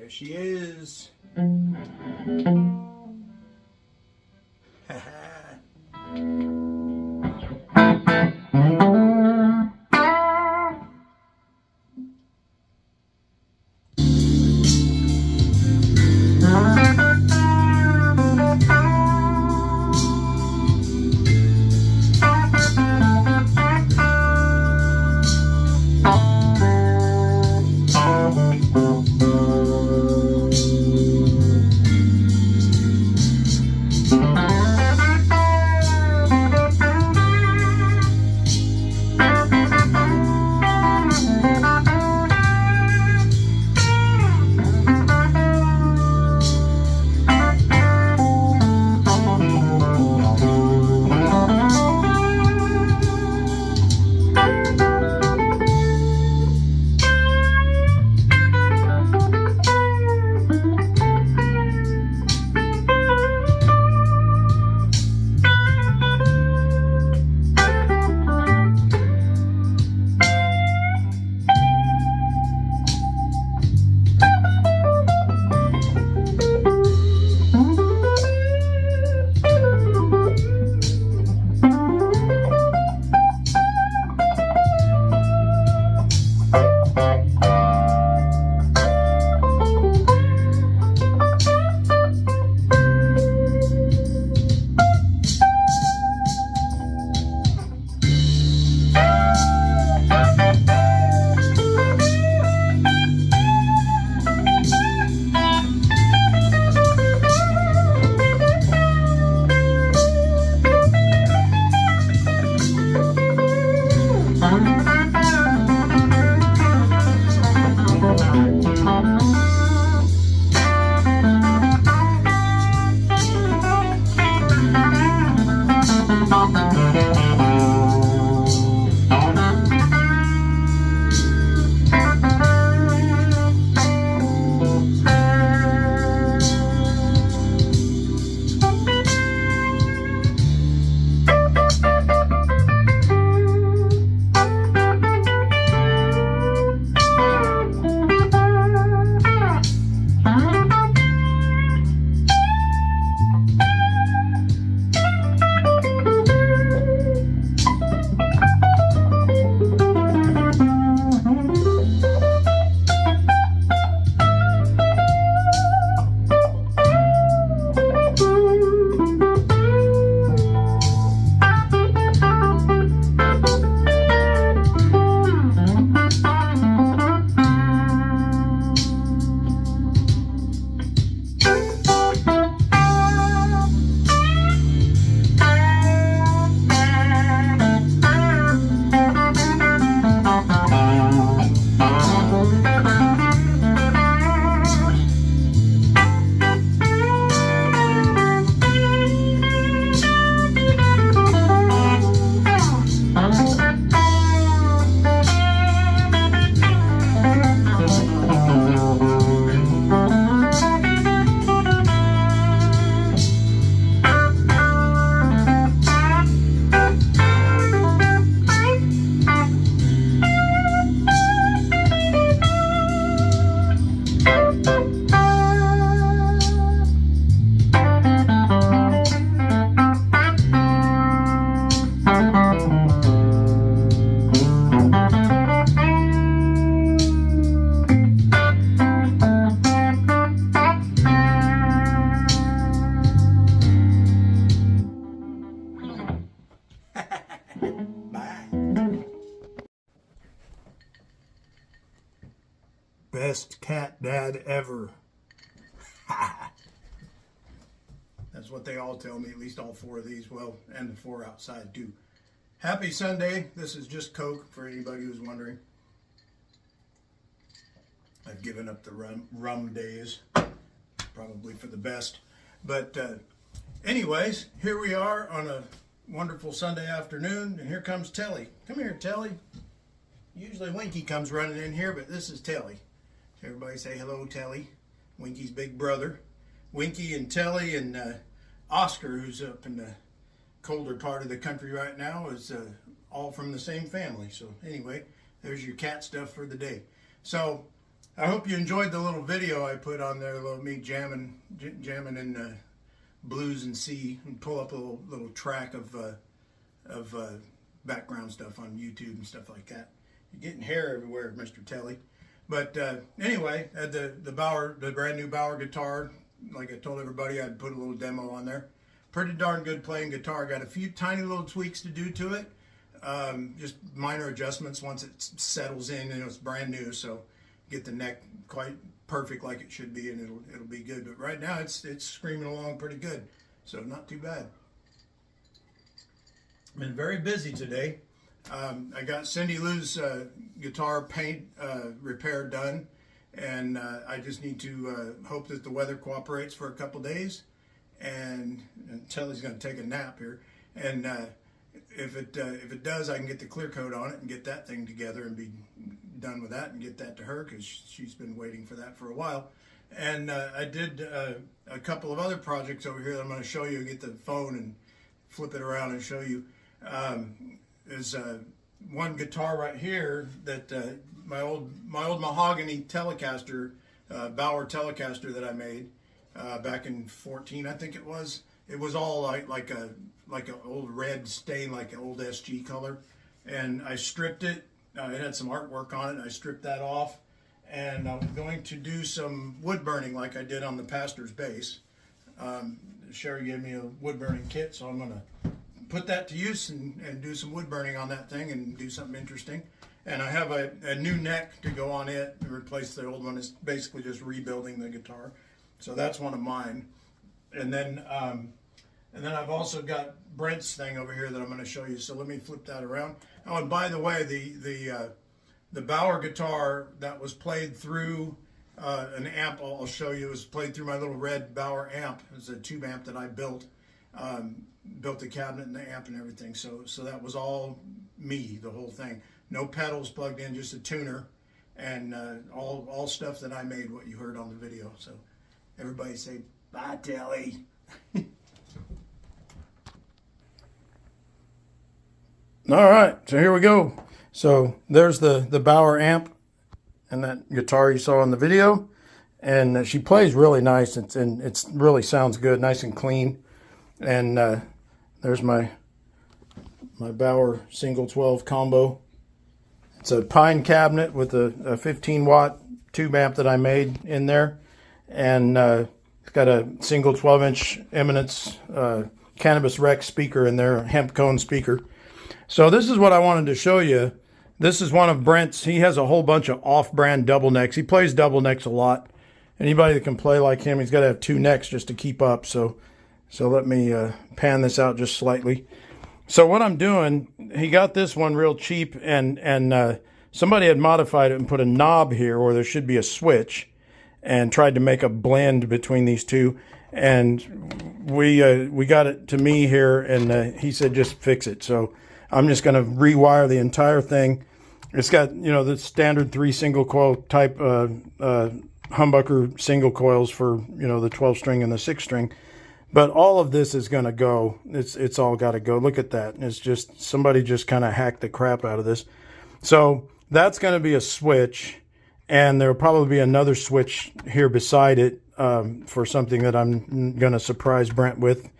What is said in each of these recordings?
There she is. Best cat dad ever. That's what they all tell me, at least all four of these, well, and the four outside too. Happy Sunday. This is just Coke for anybody who's wondering. I've given up the rum days, probably for the best. But anyways, here we are on a wonderful Sunday afternoon, and here comes Telly. Come here, Telly. Usually Winky comes running in here, but this is Telly. Everybody say hello, Telly. Winky's big brother. Winky and Telly and Oscar, who's up in the colder part of the country right now, is all from the same family. So anyway, there's your cat stuff for the day. So I hope you enjoyed the little video I put on there, little me jamming in blues and C, and pull up a little track of background stuff on YouTube and stuff like that. You're getting hair everywhere, Mr. Telly. But anyway, the brand new Bougher guitar, like I told everybody, I'd put a little demo on there. Pretty darn good playing guitar. Got a few tiny little tweaks to do to it. Just minor adjustments once it settles in, and it's brand new, so get the neck quite perfect like it should be, and it'll be good. But right now it's screaming along pretty good, so not too bad. Been very busy today. I got Cindy Lou's guitar paint repair done, and I just need to hope that the weather cooperates for a couple days, and Telly's going to take a nap here, and if it does, I can get the clear coat on it and get that thing together and be done with that and get that to her, because she's been waiting for that for a while. And I did a couple of other projects over here that I'm going to show you. Get the phone and flip it around and show you. There's one guitar right here that my old mahogany Telecaster, Bougher Telecaster that I made back in 14, I think it was. It was all like an old red stain, like an old SG color, and I stripped it. It had some artwork on it. I stripped that off, and I'm going to do some wood burning like I did on the pastor's bass. Sherry gave me a wood burning kit, so I'm going to put that to use and do some wood burning on that thing and do something interesting. And I have a new neck to go on it to replace the old one. It's basically just rebuilding the guitar. So that's one of mine. And then I've also got Brent's thing over here that I'm going to show you. So let me flip that around. Oh, and by the way, the Bougher guitar that was played through an amp, I'll show you, was played through my little red Bougher amp. It's a tube amp that I built. Built the cabinet and the amp and everything. So that was all me, the whole thing. No pedals plugged in, just a tuner, and all stuff that I made, what you heard on the video. So everybody say, bye, Telly. All right, so here we go. So there's the Bougher amp and that guitar you saw in the video, and she plays really nice. It's really sounds good, nice and clean. And there's my Bougher single 12 combo. It's a pine cabinet with a 15 watt tube amp that I made in there, and it's got a single 12-inch Eminence Cannabis Rex speaker in there, a hemp cone speaker. So this is what I wanted to show you. This is one of Brent's. He has a whole bunch of off-brand double necks. He plays double necks a lot. Anybody that can play like him, he's got to have two necks just to keep up. So let me pan this out just slightly. So what I'm doing, he got this one real cheap, and somebody had modified it and put a knob here where there should be a switch, and tried to make a blend between these two. And we got it to me here, and he said just fix it. So I'm just going to rewire the entire thing. It's got, the standard 3 single coil type humbucker single coils for, the 12 string and the 6 string. But all of this is going to go. It's all got to go. Look at that. It's just, somebody just kind of hacked the crap out of this. So that's going to be a switch, and there'll probably be another switch here beside it for something that I'm going to surprise Brent with.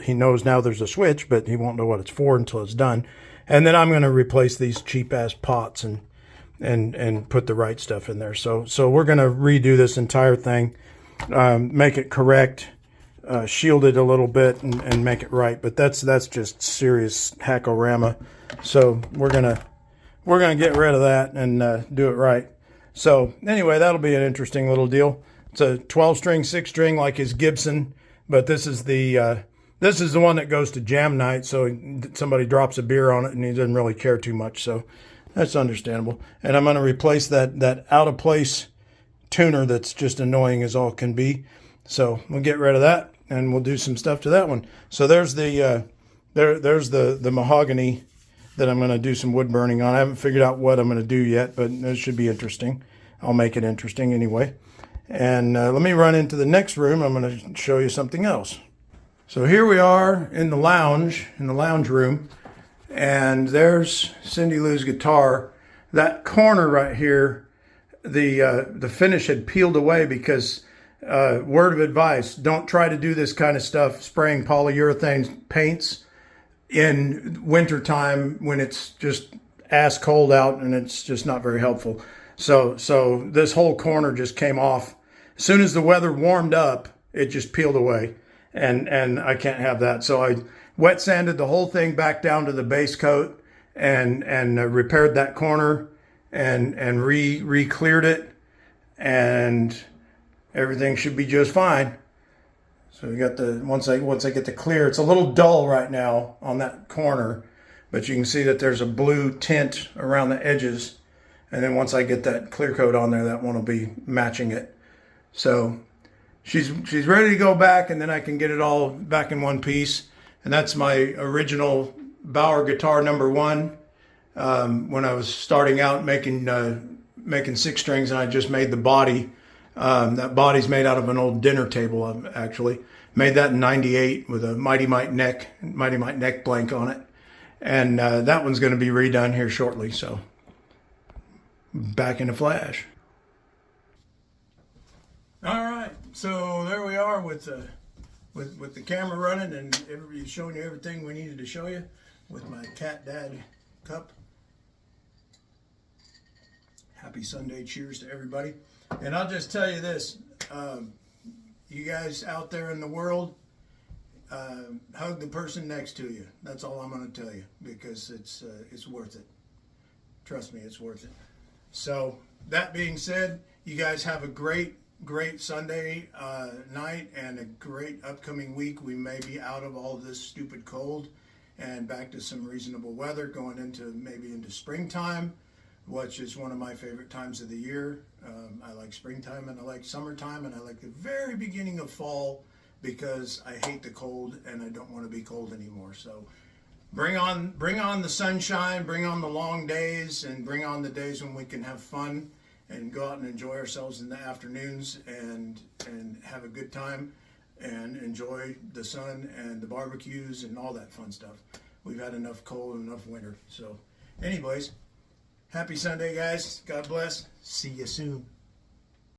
He knows now there's a switch, but he won't know what it's for until it's done. And then I'm going to replace these cheap-ass pots and put the right stuff in there. So we're going to redo this entire thing, make it correct, shield it a little bit, and make it right. But that's just serious hackorama. So we're gonna get rid of that and do it right. So anyway, that'll be an interesting little deal. It's a 12-string, 6-string like his Gibson, but this is the one that goes to jam night. So somebody drops a beer on it and he doesn't really care too much. So that's understandable. And I'm going to replace that out of place tuner that's just annoying as all can be. So we'll get rid of that, and we'll do some stuff to that one. So there's the mahogany that I'm going to do some wood burning on. I haven't figured out what I'm going to do yet, but it should be interesting. I'll make it interesting anyway. And let me run into the next room. I'm going to show you something else. So here we are in the lounge room, and there's Cindy Lou's guitar. That corner right here, the finish had peeled away because, word of advice, don't try to do this kind of stuff, spraying polyurethane paints in wintertime when it's just ass cold out, and it's just not very helpful. So this whole corner just came off. As soon as the weather warmed up, it just peeled away, and I can't have that. So I wet sanded the whole thing back down to the base coat, and repaired that corner, and re-cleared it, and everything should be just fine. So we got the once I get the clear, it's a little dull right now on that corner, but you can see that there's a blue tint around the edges, and then once I get that clear coat on there, that one will be matching it. So she's ready to go back, and then I can get it all back in one piece. And that's my original Bougher guitar number 1. When I was starting out making 6 strings, and I just made the body. That body's made out of an old dinner table, actually. Made that in '98 with a Mighty Mite neck blank on it. And that one's going to be redone here shortly, so back in a flash. All right, so there we are with the camera running, and everybody's showing you everything we needed to show you with my Cat Dad cup. Happy Sunday, cheers to everybody. And I'll just tell you this, you guys out there in the world, hug the person next to you. That's all I'm going to tell you, because it's worth it. Trust me, it's worth it. So that being said, you guys have a great Sunday night and a great upcoming week. We may be out of all this stupid cold and back to some reasonable weather, going maybe into springtime, which is one of my favorite times of the year. I like springtime, and I like summertime, and I like the very beginning of fall, because I hate the cold and I don't want to be cold anymore. So bring on the sunshine, bring on the long days, and bring on the days when we can have fun and go out and enjoy ourselves in the afternoons, and have a good time and enjoy the sun and the barbecues and all that fun stuff. We've had enough cold and enough winter. So anyways, happy Sunday, guys. God bless. See you soon.